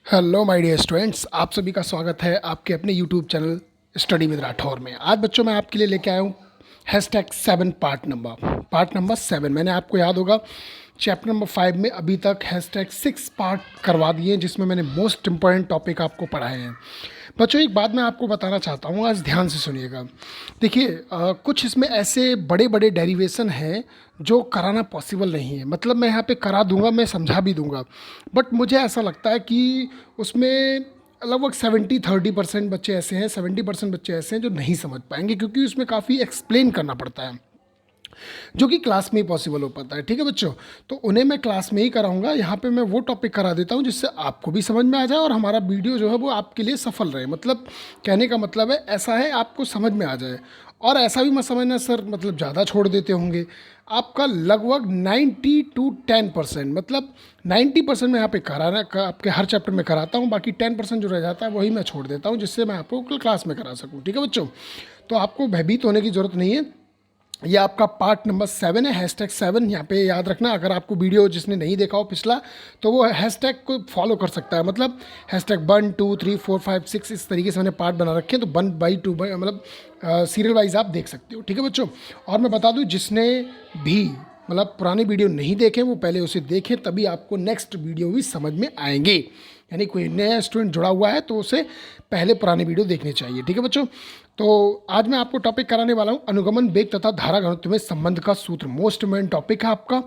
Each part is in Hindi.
हेलो माय डियर स्टूडेंट्स, आप सभी का स्वागत है आपके अपने YouTube channel study with Rathore में। आज बच्चों मैं आपके लिए लेके आया हूँ #7 पार्ट नंबर 7। मैंने आपको याद होगा चैप्टर नंबर 5 में अभी तक #6 पार्ट करवा दिए हैं, जिसमें मैंने मोस्ट इंपॉर्टेंट टॉपिक आपको पढ़ाए हैं। बच्चों एक बात मैं आपको बताना चाहता हूँ, आज ध्यान से सुनिएगा। देखिए कुछ इसमें ऐसे बड़े बड़े डेरिवेशन हैं जो कराना पॉसिबल नहीं है। मतलब मैं यहाँ पे करा दूंगा, मैं समझा भी दूंगा, बट मुझे ऐसा लगता है कि उसमें लगभग 70-30% बच्चे ऐसे हैं, 70% बच्चे ऐसे हैं जो नहीं समझ पाएंगे, क्योंकि उसमें काफ़ी एक्सप्लेन करना पड़ता है जो कि क्लास में ही पॉसिबल हो पाता है। ठीक है बच्चों, तो उन्हें मैं क्लास में ही कराऊंगा। यहाँ पे मैं वो टॉपिक करा देता हूँ जिससे आपको भी समझ में आ जाए और हमारा वीडियो जो है वो आपके लिए सफल रहे। मतलब कहने का मतलब है ऐसा है, आपको समझ में आ जाए। और ऐसा भी मत समझना सर मतलब ज़्यादा छोड़ देते होंगे। आपका लगभग 90 to 10%, मतलब 90% मैं यहाँ पे कराना आपके हर चैप्टर में कराता हूँ, बाकी 10% जो रह जाता है वही मैं छोड़ देता हूँ, जिससे मैं आपको क्लास में करा सकूँ। ठीक है बच्चों, तो आपको भयभीत होने की ज़रूरत नहीं है। ये आपका पार्ट नंबर 7 है, #7। यहाँ पे याद रखना, अगर आपको वीडियो जिसने नहीं देखा हो पिछला, तो वो हैशटैग को फॉलो कर सकता है। मतलब #1 2 3 4 5 6 इस तरीके से मैंने पार्ट बना रखे हैं, तो 1 by 2 मतलब सीरियल वाइज आप देख सकते हो। ठीक है बच्चों, और मैं बता दूँ जिसने भी मतलब पुराने वीडियो नहीं देखे वो पहले उसे देखें, तभी आपको नेक्स्ट वीडियो भी समझ में आएंगे। यानी कोई नया स्टूडेंट जुड़ा हुआ है तो उसे पहले पुराने वीडियो देखने चाहिए। ठीक है बच्चों, तो आज मैं आपको टॉपिक कराने वाला हूँ अनुगमन वेग तथा धारा घनत्व में संबंध का सूत्र। मोस्ट इम्पोर्टेंट टॉपिक है आपका।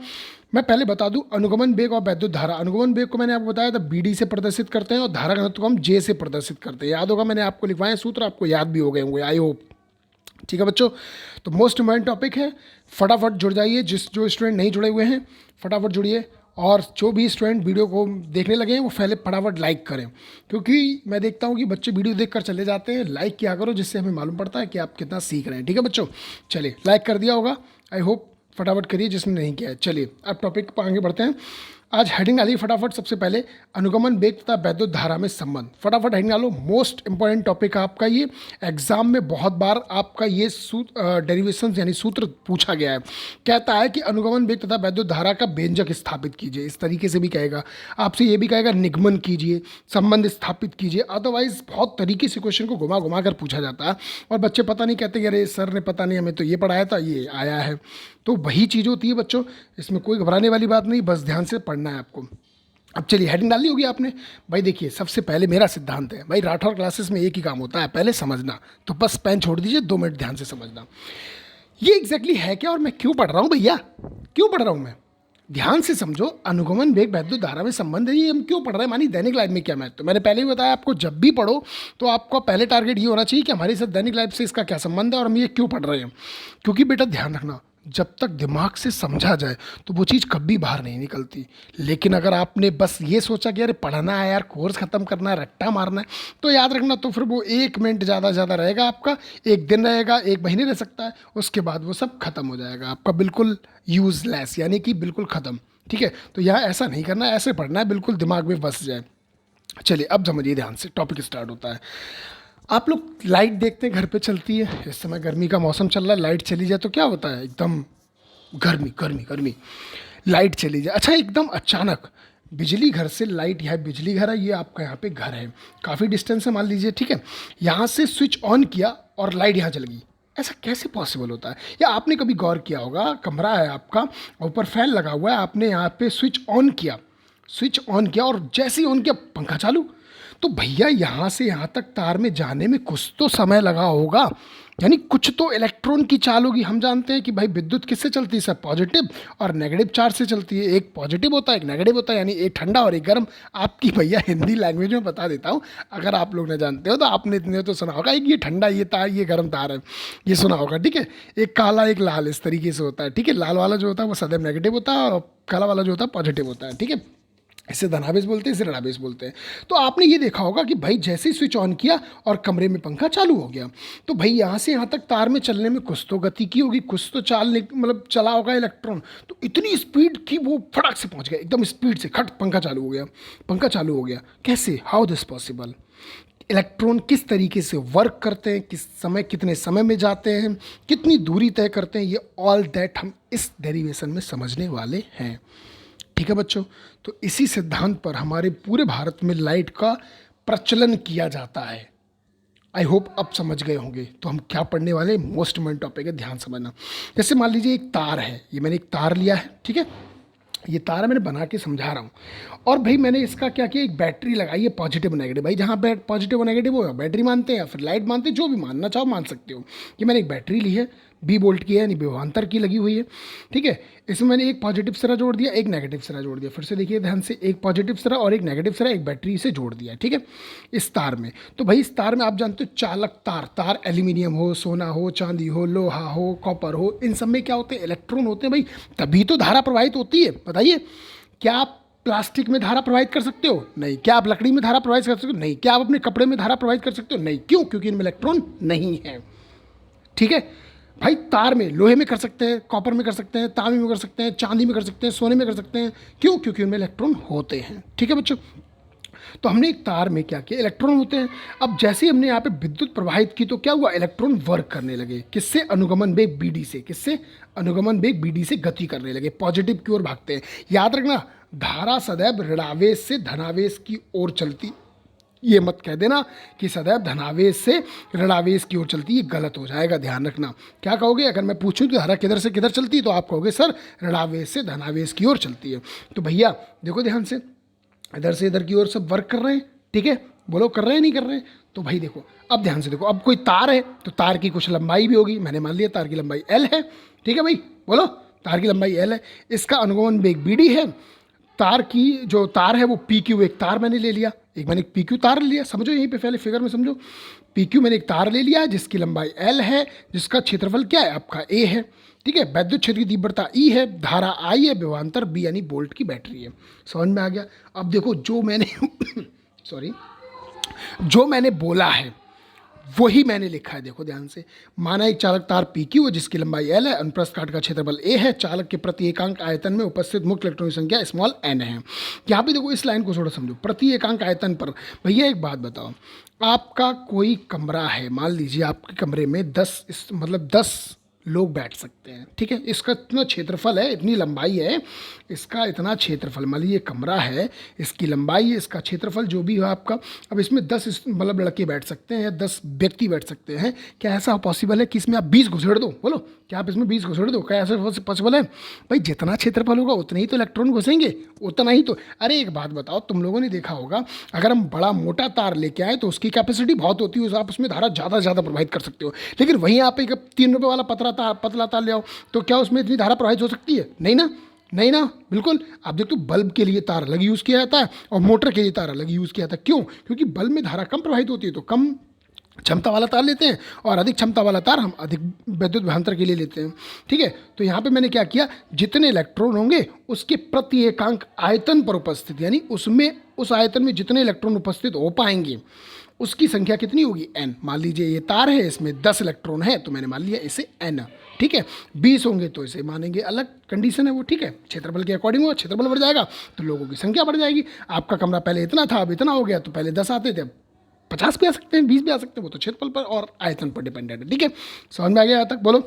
मैं पहले बता दूं अनुगमन वेग और वैद्युत धारा। अनुगमन वेग को मैंने आपको बताया था BD से प्रदर्शित करते हैं और धारा घनत्व को हम J से प्रदर्शित करते हैं। याद होगा मैंने आपको लिखवाए सूत्र, आपको याद भी हो गए होंगे आई होप। ठीक है बच्चों, तो मोस्ट इम्पोर्टेंट टॉपिक है, फटाफट जुड़ जाइए। जो स्टूडेंट नहीं जुड़े हुए हैं फटाफट जुड़िए, और जो भी स्टूडेंट वीडियो को देखने लगे हैं वो पहले फटाफट लाइक करें, क्योंकि मैं देखता हूँ कि बच्चे वीडियो देखकर चले जाते हैं। लाइक किया करो, जिससे हमें मालूम पड़ता है कि आप कितना सीख रहे हैं। ठीक है बच्चों, चलिए लाइक कर दिया होगा आई होप, फटाफट करिए जिसने नहीं किया है। चलिए अब टॉपिक पर आगे बढ़ते हैं। आज हेडिंग डालिए फटाफट। सबसे पहले अनुगमन वेग तथा वैद्युत धारा में संबंध। फटाफट हेडिंग डालो, मोस्ट इंपॉर्टेंट टॉपिक है आपका ये। एग्जाम में बहुत बार आपका ये डेरिवेशन यानी सूत्र पूछा गया है। कहता है कि अनुगमन वेग तथा वैद्युत धारा का व्यंजक स्थापित कीजिए, इस तरीके से भी कहेगा आपसे। ये भी कहेगा निगमन कीजिए, संबंध स्थापित कीजिए। अदरवाइज बहुत तरीके से क्वेश्चन को घुमा घुमा कर पूछा जाता है और बच्चे पता नहीं कहते कि अरे सर ने पता नहीं हमें तो ये पढ़ाया था, ये आया है। तो वही चीज़ होती है बच्चों, इसमें कोई घबराने वाली बात नहीं, बस ध्यान से पढ़ना है आपको। अब चलिए हेडिंग डाली होगी आपने। भाई देखिए, सबसे पहले मेरा सिद्धांत है भाई, राठौर क्लासेस में एक ही काम होता है, पहले समझना। तो बस पेन छोड़ दीजिए, 2 मिनट ध्यान से समझना ये एग्जैक्टली है क्या और मैं क्यों पढ़ रहा हूँ भैया, क्यों पढ़ रहा हूँ मैं। ध्यान से समझो, अनुगमन वेग वैद्युत धारा में संबंध है, ये हम क्यों पढ़ रहे हैं। मानी दैनिक लाइफ में क्या महत्व, तो मैंने पहले ही बताया आपको, जब भी पढ़ो तो आपका पहले टारगेट ये होना चाहिए कि हमारे साथ दैनिक लाइफ से इसका क्या संबंध है और हम ये क्यों पढ़ रहे हैं। क्योंकि बेटा ध्यान रखना, जब तक दिमाग से समझा जाए तो वो चीज़ कभी बाहर नहीं निकलती। लेकिन अगर आपने बस ये सोचा कि अरे पढ़ना है यार, कोर्स ख़त्म करना है, रट्टा मारना है, तो याद रखना, तो फिर वो 1 मिनट ज़्यादा ज़्यादा रहेगा आपका, 1 दिन रहेगा, 1 महीने रह सकता है, उसके बाद वो सब खत्म हो जाएगा आपका, बिल्कुल यूजलेस, यानी कि बिल्कुल ख़त्म। ठीक है, तो यहाँ ऐसा नहीं करना है, ऐसे पढ़ना है बिल्कुल दिमाग में बस जाए। चलिए अब समझिए ध्यान से, टॉपिक स्टार्ट होता है। आप लोग लाइट देखते हैं घर पे चलती है, इस समय गर्मी का मौसम चल रहा है, लाइट चली जाए तो क्या होता है, एकदम गर्मी गर्मी गर्मी। लाइट चली जाए, अच्छा एकदम अचानक बिजली घर से लाइट, यह बिजली घर है, ये आपका यहाँ पे घर है, काफ़ी डिस्टेंस है मान लीजिए। ठीक है, यहाँ से स्विच ऑन किया और लाइट यहाँ चल गई, ऐसा कैसे पॉसिबल होता है। या आपने कभी गौर किया होगा, कमरा है आपका, ऊपर फैन लगा हुआ है, आपने यहाँ पे स्विच ऑन किया, स्विच ऑन किया और जैसे ही ऑन किया पंखा चालू। तो भैया यहाँ से यहाँ तक तार में जाने में कुछ तो समय लगा होगा, यानी कुछ तो इलेक्ट्रॉन की चाल होगी। हम जानते हैं कि भाई विद्युत किससे चलती है, सब पॉजिटिव और नेगेटिव चार्ज से चलती है। एक पॉजिटिव होता है, एक नेगेटिव होता है, यानी एक ठंडा और एक गर्म। आपकी भैया हिंदी लैंग्वेज में बता देता हूँ, अगर आप लोग न जानते हो तो आपने इतने तो सुना होगा, एक ये ठंडा ये तार, ये गर्म तार है, ये सुना होगा। ठीक है, एक काला एक लाल, इस तरीके से होता है। ठीक है, लाल वाला जो होता है वो सदैव नेगेटिव होता है और काला वाला जो होता है पॉजिटिव होता है। ठीक है, इसे धनावेश बोलते हैं, इसे ऋणावेश बोलते हैं। तो आपने ये देखा होगा कि भाई जैसे ही स्विच ऑन किया और कमरे में पंखा चालू हो गया, तो भाई यहाँ से यहाँ तक तार में चलने में कुछ तो गति की होगी, कुछ तो चाल मतलब चला होगा इलेक्ट्रॉन। तो इतनी स्पीड की वो फटाक से पहुँच गया, एकदम स्पीड से खट पंखा चालू हो गया, पंखा चालू हो गया। कैसे, हाउ दिस पॉसिबल। इलेक्ट्रॉन किस तरीके से वर्क करते हैं, किस समय कितने समय में जाते हैं, कितनी दूरी तय करते हैं, ये ऑल दैट हम इस डेरिवेशन में समझने वाले हैं। ठीक है बच्चों, तो इसी सिद्धांत पर हमारे पूरे भारत में लाइट का प्रचलन किया जाता है। आई होप अब समझ गए होंगे। तो हम क्या पढ़ने वाले, मोस्ट इम्पोर्टेंट टॉपिक है, ध्यान समझना। जैसे मान लीजिए एक तार है, ये मैंने एक तार लिया है, ठीक है, ये तार मैंने बना के समझा रहा हूँ। और भाई मैंने इसका क्या किया, एक बैटरी लगाई है पॉजिटिव नेगेटिव। भाई जहाँ पॉजिटिव और नेगेटिव हो, बैटरी मानते हैं या फिर लाइट मानते हैं, जो भी मानना चाहो मान सकते हो। कि मैंने एक बैटरी ली है, 20 वोल्ट की है, यानी विभवांतर की लगी हुई है, ठीक है। इसमें मैंने एक पॉजिटिव सिरा जोड़ दिया, एक नेगेटिव सिरा जोड़ दिया। फिर से देखिए ध्यान से, एक पॉजिटिव सिरा और एक नेगेटिव सिरा एक बैटरी से जोड़ दिया, ठीक है, इस तार में। तो भाई इस तार में आप जानते हो चालक तार, तार एल्यूमिनियम हो, सोना हो, चांदी हो, लोहा हो, कॉपर हो, इन सब में क्या होते हैं, इलेक्ट्रॉन होते हैं भाई, तभी तो धारा प्रवाहित होती है। बताइए, क्या आप प्लास्टिक में धारा प्रवाहित कर सकते हो? नहीं। क्या आप लकड़ी में धारा प्रवाहित कर सकते हो? नहीं। क्या आप अपने कपड़े में धारा प्रवाहित कर सकते हो? नहीं। क्यों? क्योंकि इनमें इलेक्ट्रॉन नहीं है, ठीक है। भाई तार में, लोहे में कर सकते हैं, कॉपर में कर सकते हैं, तांबे में कर सकते हैं, चांदी में कर सकते हैं, सोने में कर सकते हैं। क्यों? क्योंकि उनमें इलेक्ट्रॉन होते हैं, ठीक है बच्चों। तो हमने एक तार में क्या किया, इलेक्ट्रॉन होते हैं। अब जैसे हमने यहाँ पे विद्युत प्रवाहित की तो क्या हुआ, इलेक्ट्रॉन वर्क करने लगे। किससे? अनुगमन वेग BD से। किससे? अनुगमन वेग BD से गति करने लगे, पॉजिटिव की ओर भागते हैं। याद रखना, धारा सदैव ऋणावेश से धनावेश की ओर चलती। ये मत कह देना कि सदैव धनावेश से ऋणावेश की ओर चलती, ये गलत हो जाएगा, ध्यान रखना। क्या कहोगे अगर मैं पूछूं कि धारा किधर से किधर चलती है, तो आप कहोगे सर ऋणावेश से धनावेश की ओर चलती है। तो भैया देखो ध्यान से, इधर से इधर की ओर सब वर्क कर रहे हैं, ठीक है, बोलो कर रहे हैं नहीं कर रहे हैं? तो भाई देखो, अब ध्यान से देखो, अब कोई तार है तो तार की कुछ लंबाई भी होगी। मैंने मान लिया तार की लंबाई L है, ठीक है भाई, बोलो तार की लंबाई L है, इसका अनुगमन वेग BD है। तार की जो तार है वो PQ, एक तार मैंने ले लिया, एक मैंने PQ तार ले लिया, समझो यहीं पे पहले फिगर में समझो। PQ मैंने एक तार ले लिया जिसकी लंबाई L है, जिसका क्षेत्रफल क्या है आपका A है, ठीक है। वैद्युत क्षेत्र की तीव्रता E है, धारा I है, विभवांतर B यानी वोल्ट की बैटरी है। समझ में आ गया? अब देखो जो मैंने सॉरी, जो मैंने बोला है वही मैंने लिखा है, देखो ध्यान से। माना एक चालक तार PQ है जिसकी लंबाई L है, अनुप्रस्थ काट का क्षेत्रफल A है, चालक के प्रति एकांक आयतन में उपस्थित मुक्त इलेक्ट्रॉनों की संख्या स्मॉल n है। यहाँ पे देखो इस लाइन को थोड़ा समझो, प्रति एकांक आयतन पर। भैया एक बात बताओ, आपका कोई कमरा है, मान लीजिए आपके कमरे में 10 लोग बैठ सकते हैं, ठीक है। इसका इतना क्षेत्रफल है, इतनी लंबाई है, इसका इतना क्षेत्रफल, मान लीजिए कमरा है, इसकी लंबाई है, इसका क्षेत्रफल जो भी हो आपका। अब इसमें 10 मतलब लड़के बैठ सकते हैं या 10 व्यक्ति बैठ सकते हैं। क्या ऐसा पॉसिबल है कि इसमें आप 20 घुसेड़ दो? बोलो, क्या आप इसमें 20 घुसेड़ दो? क्या ऐसा पॉसिबल है? भाई जितना क्षेत्रफल होगा उतने ही तो इलेक्ट्रॉन घुसेंगे, उतना ही तो। अरे एक बात बताओ, तुम लोगों ने देखा होगा, अगर हम बड़ा मोटा तार लेके आए तो उसकी कैपेसिटी बहुत होती है, आप उसमें धारा ज़्यादा से ज़्यादा प्रभावित कर सकते हो। लेकिन वहीं आप एक 3 रुपये वाला पतला तार ले आओ, तो क्या उसमें इतनी धारा प्रवाहित हो सकती है? नहीं ना, नहीं ना, बिल्कुल। आप देखो, बल्ब के लिए तार अलग यूज़ किया जाता है और मोटर के लिए तार अलग यूज़ किया जाता है। क्यों? क्योंकि बल्ब में धारा कम प्रवाहित होती है तो कम क्षमता वाला तार लेते हैं, और अधिक क्षमता वाला तार हम अधिक विद्युत विभवांतर के लिए लेते हैं, ठीक है। तो यहाँ पे मैंने क्या किया, जितने इलेक्ट्रॉन होंगे उसके प्रति एकांक आयतन पर उपस्थित, यानी उसमें उस आयतन में जितने इलेक्ट्रॉन उपस्थित हो पाएंगे उसकी संख्या कितनी होगी, n। मान लीजिए ये तार है, इसमें 10 इलेक्ट्रॉन है तो मैंने मान लिया इसे n, ठीक है। 20 होंगे तो इसे मानेंगे अलग, कंडीशन है वो, ठीक है। क्षेत्रफल के अकॉर्डिंग हुआ, क्षेत्रफल बढ़ जाएगा तो लोगों की संख्या बढ़ जाएगी। आपका कमरा पहले इतना था, अब इतना हो गया, तो पहले 10 आते थे, 50 भी आ सकते हैं, 20 भी आ सकते हैं, वो तो क्षेत्रफल पर और आयतन पर डिपेंडेंट है, ठीक है। समझ में आ गया यहाँ तक? बोलो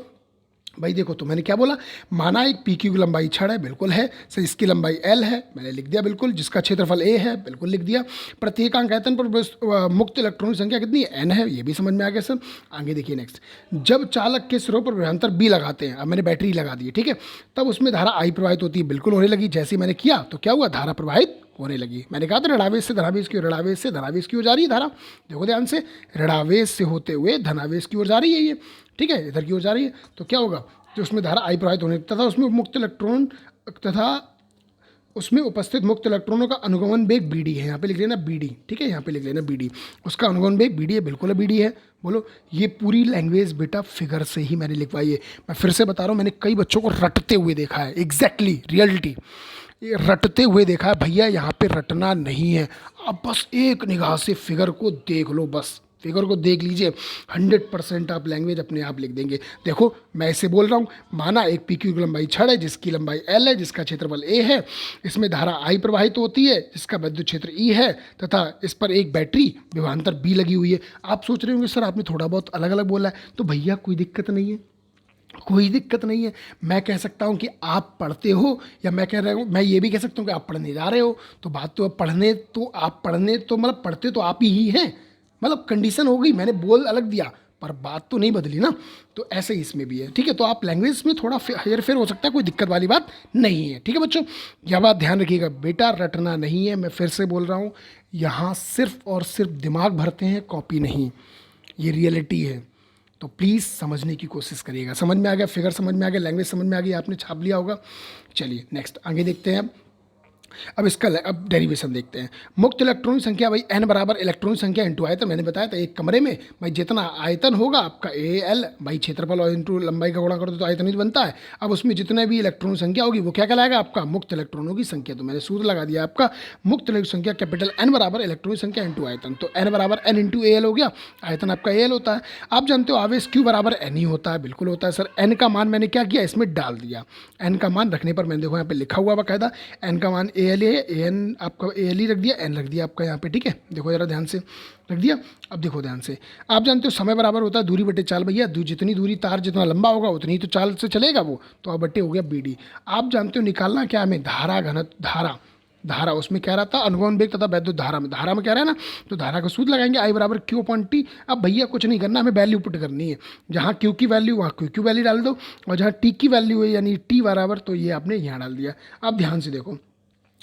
भाई। देखो तो मैंने क्या बोला, माना एक PQ की लंबाई 6 है, बिल्कुल है सर, इसकी लंबाई L है, मैंने लिख दिया बिल्कुल, जिसका क्षेत्रफल A है, बिल्कुल लिख दिया। प्रति एकांक आयतन पर मुक्त इलेक्ट्रॉन की संख्या कितनी है, N है, ये भी समझ में आ गया सर। आगे देखिए नेक्स्ट, जब चालक के सिरों पर विभवांतर B लगाते हैं, अब मैंने बैटरी लगा दी है, ठीक है, तब उसमें धारा I प्रवाहित होती है, बिल्कुल होने लगी। जैसे मैंने किया तो क्या हुआ, धारा प्रवाहित होने लगी। मैंने कहा था ऋणावेश से धनावेश की ओर, ऋणावेश से धनावेश की ओर जा रही है धारा। देखो ध्यान से, ऋणावेश से होते हुए धनावेश की ओर जा रही है ये, ठीक है, इधर की ओर जा रही है। तो क्या होगा, जो उसमें धारा I प्रवाहित होने तथा उसमें मुक्त इलेक्ट्रॉन तथा उसमें उपस्थित मुक्त इलेक्ट्रॉनों का अनुगमन वेग BD है, यहाँ पे लिख लेना BD, ठीक है, यहाँ पे लिख लेना BD, उसका अनुगमन वेग BD है, बिल्कुल है BD है। बोलो, ये पूरी लैंग्वेज बेटा फिगर से ही मैंने लिखवाई है। मैं फिर से बता रहा हूँ, मैंने कई बच्चों को रटते हुए देखा है, एग्जैक्टली रियलिटी रटते हुए देखा है। भैया यहाँ पे रटना नहीं है, आप बस एक निगाह से फिगर को देख लो, बस फिगर को देख लीजिए, 100% आप लैंग्वेज अपने आप लिख देंगे। देखो मैं इसे बोल रहा हूँ, माना एक PQ की लंबाई 6 है, जिसकी लंबाई L है, जिसका क्षेत्रफल A है, इसमें धारा I प्रवाहित होती है, जिसका विद्युत क्षेत्र E है, तथा इस पर एक बैटरी विभवांतर B लगी हुई है। आप सोच रहे होंगे सर आपने थोड़ा बहुत अलग अलग बोला है, तो भैया कोई दिक्कत नहीं है, कोई दिक्कत नहीं है। मैं कह सकता हूँ कि आप पढ़ते हो, या मैं कह रहा हूँ, मैं ये भी कह सकता हूँ कि आप पढ़ने जा रहे हो। तो बात तो अब पढ़ने, तो आप पढ़ने तो मतलब पढ़ते तो आप ही हैं, मतलब कंडीशन हो गई, मैंने बोल अलग दिया पर बात तो नहीं बदली ना। तो ऐसे ही इसमें भी है, ठीक है। तो आप लैंग्वेज में थोड़ा हेर फेर हो सकता है, कोई दिक्कत वाली बात नहीं है, ठीक है बच्चों। यह बात ध्यान रखिएगा, बेटा रटना नहीं है, मैं फिर से बोल रहा हूँ। यहाँ सिर्फ और सिर्फ दिमाग भरते हैं, कॉपी नहीं, ये रियलिटी है। तो प्लीज़ समझने की कोशिश करिएगा। समझ में आ गया, फिगर समझ में आ गया, लैंग्वेज समझ में आ गई, आपने छाप लिया होगा। चलिए नेक्स्ट आगे देखते हैं। अब इसका अब डेरिवेशन देखते हैं। मुक्त इलेक्ट्रॉनिक संख्या भाई n बराबर इलेक्ट्रॉनिक संख्या इंटू आयतन। मैंने बताया था एक कमरे में भाई जितना आयतन होगा आपका ए एल भाई क्षेत्रफल और इंटू लंबाई का गुणा कर दो तो आयतन ही बनता है। अब उसमें जितने भी इलेक्ट्रॉन संख्या होगी वो क्या कहलाएगा, आपका मुक्त इलेक्ट्रॉनों की संख्या। तो मैंने सूत्र लगा दिया आपका मुक्त इलेक्ट्रॉन संख्या कैपिटल एन बराबर इलेक्ट्रॉनिक संख्या इंटू आयतन। तो एन बराबर एन इंटू ए एल हो गया, आयतन आपका ए एल होता है। आप जानते हो आवेश क्यू बराबर एन ही होता है, बिल्कुल होता है सर। एन का मान मैंने क्या किया, इसमें डाल दिया। एन का मान रखने पर मैंने देखो यहाँ पे लिखा हुआ बाकायदा, एन का मान ए एल है, ए एन आपका ए एल ही रख दिया, एन रख दिया आपका यहाँ पे, ठीक है। देखो जरा ध्यान से रख दिया। अब देखो ध्यान से, आप जानते हो समय बराबर होता है दूरी बटे चाल भैया। जितनी दूरी तार जितना लंबा होगा उतनी तो चाल से चलेगा वो, तो अब बट्टे हो गया बी डी। आप जानते हो निकालना क्या हमें, धारा घनत्व, धारा उसमें कह रहा था अनुगमन वेग तथा वैद्युत धारा में, धारा में कह रहा है ना, तो धारा का सूत्र लगाएंगे आई बराबर क्यू अपॉन टी। अब भैया कुछ नहीं करना, हमें वैल्यू पुट करनी है, जहाँ क्यू की वैल्यू वहाँ क्यू वैल्यू डाल दो, और जहाँ टी की वैल्यू है यानी टी बराबर, तो ये आपने यहाँ डाल दिया। अब ध्यान से देखो,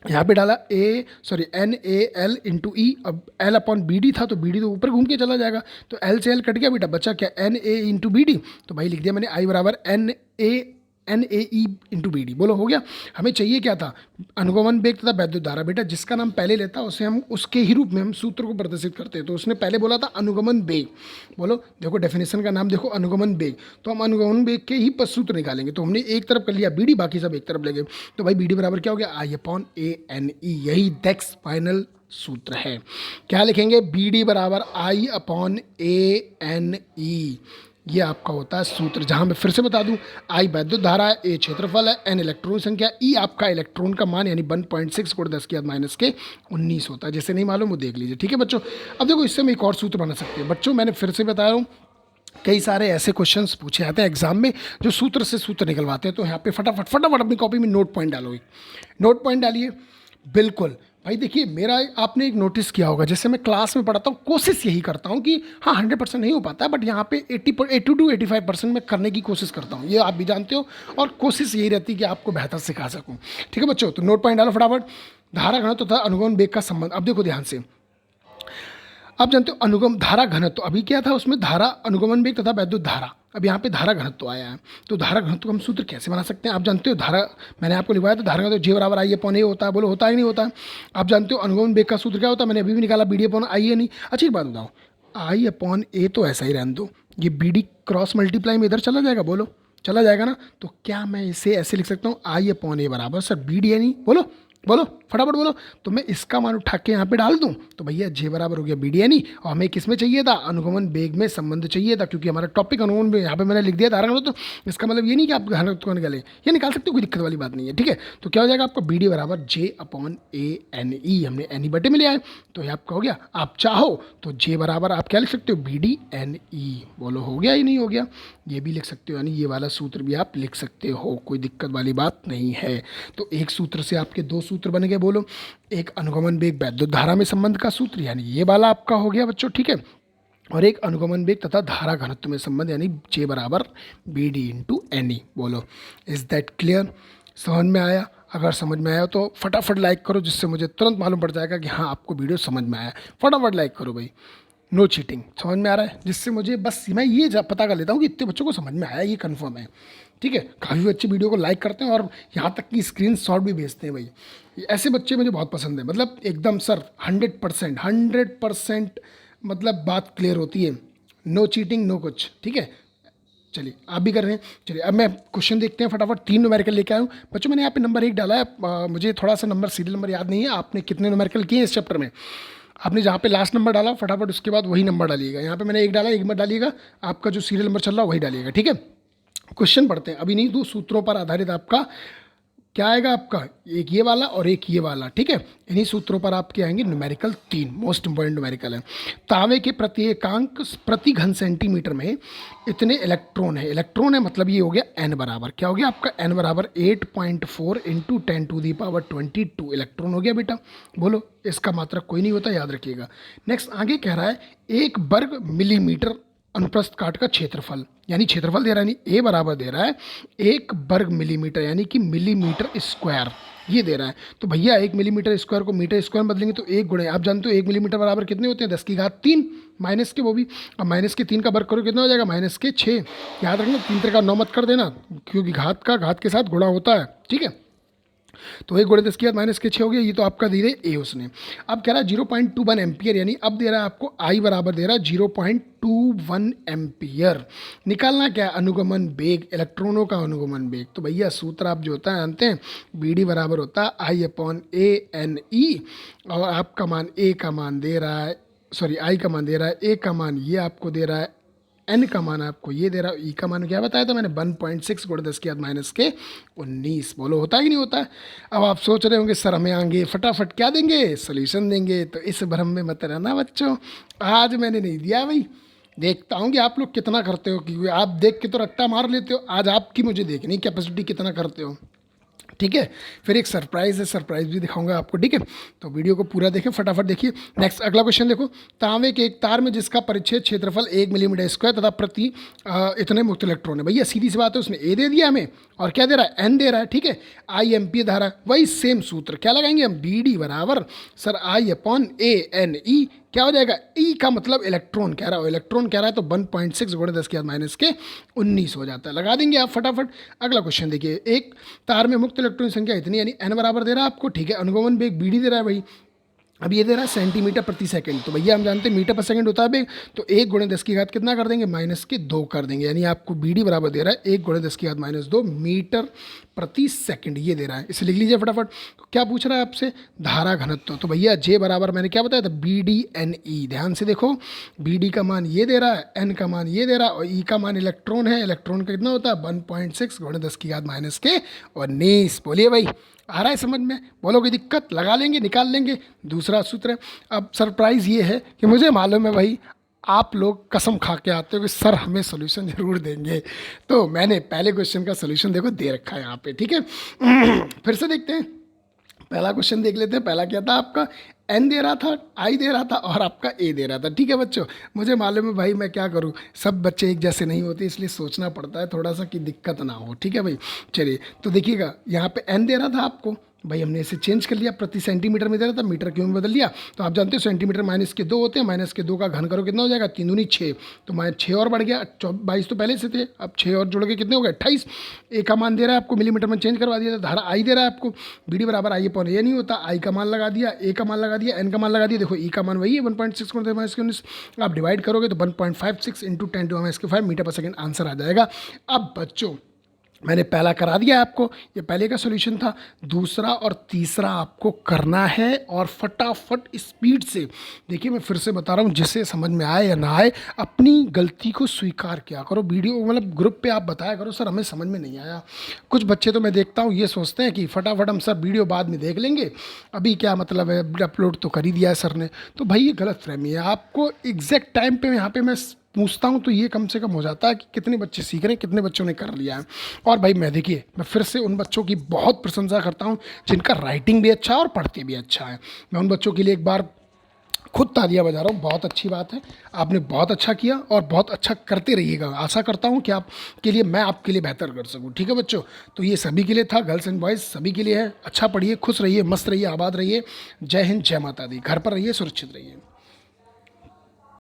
यहाँ पे डाला एन ए एल इंटू ई। अब एल अपॉन बी डी था तो बी डी तो ऊपर घूम के चला जाएगा, तो एल से एल कट गया बेटा, बचा क्या N A into B D. तो भाई लिख दिया मैंने आई बराबर N A E into B D. बोलो हो गया। हमें चाहिए क्या था, अनुगमन वेग तथा वैद्युत धारा। बेटा जिसका नाम पहले लेता उसे हम उसके ही रूप में हम सूत्र को प्रदर्शित करते हैं। तो उसने पहले बोला था अनुगमन वेग, बोलो देखो डेफिनेशन का नाम देखो अनुगमन वेग, तो हम अनुगमन वेग के ही सूत्र निकालेंगे। तो हमने एक तरफ कर लिया बी डी, बाकी सब एक तरफ ले गए। तो भाई बी डी बराबर क्या हो गया, आई अपॉन ए एन ई, यही नेक्स्ट फाइनल सूत्र है। क्या लिखेंगे, बी डी बराबर आई अपॉन ए एन ई, ये आपका होता है सूत्र। जहां मैं फिर से बता दूं, आई वैद्युत धारा है, ए क्षेत्रफल है, एन इलेक्ट्रॉन संख्या, ई आपका इलेक्ट्रॉन का मान यानी 1.6 × 10⁻⁻19 होता है। जैसे नहीं मालूम वो देख लीजिए, ठीक है बच्चों। अब देखो इससे हम एक और सूत्र बना सकते हैं बच्चों। मैंने फिर से बता रहा हूँ, कई सारे ऐसे क्वेश्चंस पूछे जाते हैं एग्जाम में जो सूत्र से सूत्र निकलवाते हैं। तो यहाँ पे फटाफट अपनी कॉपी में नोट पॉइंट डालोगे, नोट पॉइंट डालिए। बिल्कुल भाई देखिए, मेरा आपने एक नोटिस किया होगा, जैसे मैं क्लास में पढ़ाता हूँ कोशिश यही करता हूँ कि हाँ 100% नहीं हो पाता है, बट यहाँ पे 80 to 85% मैं करने की कोशिश करता हूँ, ये आप भी जानते हो। और कोशिश यही रहती है कि आपको बेहतर सिखा सकूँ, ठीक है बच्चों। तो नोट पॉइंट डालो फटाफट। धारा घनत्व तथा अनुगमन वेग का संबंध। अब देखो ध्यान से, आप जानते हो अनुगम धारा घनत्व, अभी क्या था उसमें, धारा अनुगमन वेग तथा वैद्युत धारा। अब यहाँ पे धारा घनत्व आया है, तो धारा घनत्व को हम सूत्र कैसे बना सकते हैं। आप जानते हो धारा, मैंने आपको लिखवाया था धारा घनत्व जे बराबर आई अपॉन ए होता है। बोलो होता है नहीं होता है। आप जानते हो अनुगमन वेग का सूत्र क्या होता है, मैंने अभी भी निकाला, बी डी अपॉन आई है नहीं। अच्छी बात बताओ, आई अपॉन ए तो ऐसा ही रहने दो, ये बी डी क्रॉस मल्टीप्लाई में इधर चला जाएगा, बोलो चला जाएगा ना। तो क्या मैं इसे ऐसे लिख सकता हूँ, आई अपॉन ए बराबर सर बी डी है नहीं, बोलो बोलो फटाफट बोलो। तो मैं इसका मान उठा के यहाँ पे डाल दूँ तो भैया जे बराबर हो गया बी डी एन ई, और हमें किस में चाहिए था, अनुगमन वेग में संबंध चाहिए था, क्योंकि हमारा टॉपिक अनुगमन वेग यहाँ पे मैंने लिख दिया धारा घनत्व। तो इसका मतलब ये नहीं कि आप घनत्व को निकालें, ये निकाल सकते हो, कोई दिक्कत वाली बात नहीं है, ठीक है। तो क्या हो जाएगा आपका बी डी बराबर जे अपॉन ए एन ई, हमने एन ई बटे में लिया है, तो ये आपका हो गया। आप चाहो तो जे बराबर आप क्या लिख सकते हो, बी डी एन ई। बोलो हो गया ही नहीं हो गया, ये भी लिख सकते हो, यानी ये वाला सूत्र भी आप लिख सकते हो, कोई दिक्कत वाली बात नहीं है। तो एक सूत्र से आपके दो सूत्र बन गए, बोलो एक अनुगमन वेग वैद्युत धारा में संबंध का सूत्र यानी ये वाला आपका हो गया बच्चों, ठीक है। और एक अनुगमन वेग तथा धारा घनत्व में संबंध यानी जे बराबर B D into N E. बोलो इज दैट क्लियर, समझ में आया। अगर समझ में आया तो फटाफट लाइक करो, जिससे मुझे तुरंत मालूम पड़ जाएगा कि हाँ आपको वीडियो समझ में आया। फटाफट लाइक करो भाई, नो चीटिंग, समझ में आ रहा है, जिससे मुझे बस मैं ये पता कर लेता हूँ कि इतने बच्चों को समझ में आया, ये कंफर्म है, ठीक है। काफ़ी बच्चे वीडियो को लाइक करते हैं और यहाँ तक कि स्क्रीनशॉट भी भेजते हैं भाई। ऐसे बच्चे मुझे बहुत पसंद है, मतलब एकदम सर 100% मतलब बात क्लियर होती है, नो चीटिंग नो कुछ, ठीक है। चलिए आप भी कर रहे हैं। चलिए अब मैं क्वेश्चन देखते हैं फटाफट। 3 न्यूमेरिकल लेके आया हूँ बच्चों। मैंने यहाँ पे नंबर 1 डाला है, मुझे थोड़ा सा नंबर सीरियल नंबर याद नहीं है। आपने कितने न्यूमेरिकल किए इस चैप्टर में, आपने जहाँ पे लास्ट नंबर डाला फटाफट उसके बाद वही नंबर डालिएगा। यहाँ पे मैंने 1 डाला, 1 मत डालिएगा, आपका जो सीरियल नंबर चल रहा है वही डालिएगा, ठीक है। क्वेश्चन पढ़ते हैं, अभी नहीं, 2 सूत्रों पर आधारित आपका क्या आएगा आपका, एक ये वाला और एक ये वाला, ठीक है। इन्हीं सूत्रों पर आपके आएंगे न्यूमेरिकल 3, मोस्ट इंपॉर्टेंट न्यूमेरिकल है। तांबे के प्रत्येकांक प्रति घन सेंटीमीटर में इतने इलेक्ट्रॉन है, इलेक्ट्रॉन है मतलब ये हो गया n बराबर, क्या हो गया आपका n बराबर 8.4 इंटू 10⁻22 इलेक्ट्रॉन हो गया बेटा। बोलो, इसका मात्रक कोई नहीं होता, याद रखिएगा। नेक्स्ट आगे कह रहा है 1 वर्ग मिलीमीटर अनुप्रस्थ काट का क्षेत्रफल, यानी क्षेत्रफल दे रहा है, यानी ए बराबर दे रहा है 1 वर्ग मिलीमीटर यानी कि मिलीमीटर स्क्वायर, ये दे रहा है। तो भैया 1 मिलीमीटर स्क्वायर को मीटर स्क्वायर में बदलेंगे तो 1 गुणे, आप जानते हो 1 मिलीमीटर बराबर कितने होते हैं, 10⁻3 माइनस के, वो भी अब माइनस के 3 का वर्ग करो कितना हो जाएगा, -6। याद रखना 3 3 का 9 मत कर देना, क्योंकि घात के साथ गुणा होता है, ठीक है। तो 1 गुणे 10⁻6 हो गया, ये तो आपका दे दे ए उसने। अब कह रहा है 0.21 एम्पियर, यानी अब दे रहा है आपको आई बराबर दे रहा है 0.21 एम्पियर। निकालना क्या है, अनुगमन वेग, इलेक्ट्रॉनों का अनुगमन वेग। तो भैया सूत्र आप जो होता है जानते हैं, बी डी बराबर होता है I/ANE, और आपका मान ए का मान दे रहा है, सॉरी आई का मान दे रहा है, ए का मान ये आपको दे रहा है, एन का मान आपको ये दे रहा है, ई का मान क्या बताया था मैंने 1.6 गुणे 10⁻−19। बोलो होता है कि नहीं होता है। अब आप सोच रहे होंगे सर हमें आगे फटाफट क्या देंगे, सोल्यूशन देंगे, तो इस भ्रम में मत रहना बच्चों, आज मैंने नहीं दिया भाई, देखता हूँ कि आप लोग कितना करते हो, क्योंकि आप देख के तो रट्टा मार लेते हो, आज आपकी मुझे देखनी कैपेसिटी कितना करते हो, ठीक है। फिर एक सरप्राइज है, सरप्राइज भी दिखाऊंगा आपको, ठीक है। तो वीडियो को पूरा देखें, फटाफट देखिए। नेक्स्ट अगला क्वेश्चन देखो, तांबे के एक तार में जिसका परिच्छेद क्षेत्रफल 1 मिलीमीटर स्क्वायर तथा प्रति इतने मुक्त इलेक्ट्रॉन है। भैया सीधी सी बात है, उसने ए दे दिया हमें और क्या दे रहा है, एन दे रहा है, ठीक है। आई एम्पियर धारा, वही सेम सूत्र क्या लगाएंगे हम, बी डी बराबर सर I/ANE, क्या हो जाएगा, ई का मतलब इलेक्ट्रॉन कह रहा हो, इलेक्ट्रॉन कह रहा है तो 1.6 गुणे 10⁻−19 हो जाता है, लगा देंगे आप फटाफट। अगला क्वेश्चन देखिए, एक तार में मुक्त इलेक्ट्रॉन की संख्या इतनी, यानी एन बराबर दे रहा है आपको, ठीक है। अनुगमन वेग बी डी दे रहा है भाई, अब ये दे रहा है सेंटीमीटर प्रति सेकंड, तो भैया हम जानते हैं मीटर पर सेकंड होता है बेग, तो 1 गुणे 10 की घात कितना कर देंगे, -2 कर देंगे, यानी आपको बी डी बराबर दे रहा है 1 गुणे 10 की घात -2 मीटर प्रति सेकंड, ये दे रहा है, इसे लिख लीजिए फटाफट। क्या पूछ रहा है आपसे, धारा घनत्व, तो भैया जे बराबर मैंने क्या बताया था, बी डी एन ई, ध्यान से देखो, बी डी का मान ये दे रहा है, एन का मान ये दे रहा है, और ई का मान इलेक्ट्रॉन है, इलेक्ट्रॉन का कितना होता है 1.6 गुणे 10 की घात -19। बोलिए भाई, आ रहा है समझ में, बोलो कोई दिक्कत, लगा लेंगे, निकाल लेंगे। दूसरा सूत्र है, अब सरप्राइज़ ये है कि मुझे मालूम है भाई आप लोग कसम खा के आते हो कि सर हमें सोल्यूशन ज़रूर देंगे, तो मैंने पहले क्वेश्चन का सोल्यूशन देखो दे रखा है यहाँ पे, ठीक है। फिर से देखते हैं, पहला क्वेश्चन देख लेते हैं। पहला क्या था आपका, एन दे रहा था, आई दे रहा था और आपका ए दे रहा था, ठीक है बच्चों। मुझे मालूम है भाई, मैं क्या करूं, सब बच्चे एक जैसे नहीं होते, इसलिए सोचना पड़ता है थोड़ा सा कि दिक्कत ना हो, ठीक है भाई। चलिए तो देखिएगा, यहाँ पे एन दे रहा था आपको, भाई हमने इसे चेंज कर लिया, प्रति सेंटीमीटर में दे रहा था, मीटर क्यूब में बदल लिया। तो आप जानते हो सेंटीमीटर -2 होते हैं, -2 का घन करो कितना हो जाएगा, 3 दूनी 6, तो -6 और बढ़ गया, 22 तो पहले से थे, अब 6 और जुड़ के कितने हो गए 28। ए का मान दे रहा है आपको, मिलीमीटर में चेंज करवा दिया था, धारा आई दे रहा है आपको, बी डी बराबर I/, ये नहीं होता, आई का मान लगा दिया, ए का मान लगा दिया, एन का मान लगा दिया, देखो ई का मान वही है 1.6 गुणे 10⁻19, आप डिवाइड करोगे तो 1.56 इंटू 10⁻5 मीटर पर सेकेंड आंसर आ जाएगा। अब बच्चों मैंने पहला करा दिया आपको, ये पहले का सॉल्यूशन था, दूसरा और तीसरा आपको करना है, और फटाफट स्पीड से देखिए, मैं फिर से बता रहा हूँ, जिसे समझ में आए या ना आए अपनी गलती को स्वीकार किया करो, वीडियो मतलब ग्रुप पे आप बताया करो सर हमें समझ में नहीं आया। कुछ बच्चे तो मैं देखता हूँ ये सोचते हैं कि फटाफट हम सर वीडियो बाद में देख लेंगे, अभी क्या मतलब है, अपलोड तो कर ही दिया है सर ने, तो भाई ये गलत फहमी है। आपको एग्जैक्ट टाइम पे यहाँ पे मैं पूछता हूँ तो ये कम से कम हो जाता है कि कितने बच्चे सीख रहे हैं, कितने बच्चों ने कर लिया है। और भाई मैं देखिए, मैं फिर से उन बच्चों की बहुत प्रशंसा करता हूँ जिनका राइटिंग भी अच्छा है और पढ़ते भी अच्छा है। मैं उन बच्चों के लिए एक बार खुद तालियां बजा रहा हूँ, बहुत अच्छी बात है, आपने बहुत अच्छा किया और बहुत अच्छा करते रहिएगा। आशा करता हूँ कि आपके लिए मैं आपके लिए बेहतर कर सकूँ, ठीक है बच्चों। तो ये सभी के लिए था, गर्ल्स एंड बॉयज़ सभी के लिए है। अच्छा पढ़िए, खुश रहिए, मस्त रहिए, आबाद रहिए। जय हिंद, जय माता दी। घर पर रहिए, सुरक्षित रहिए।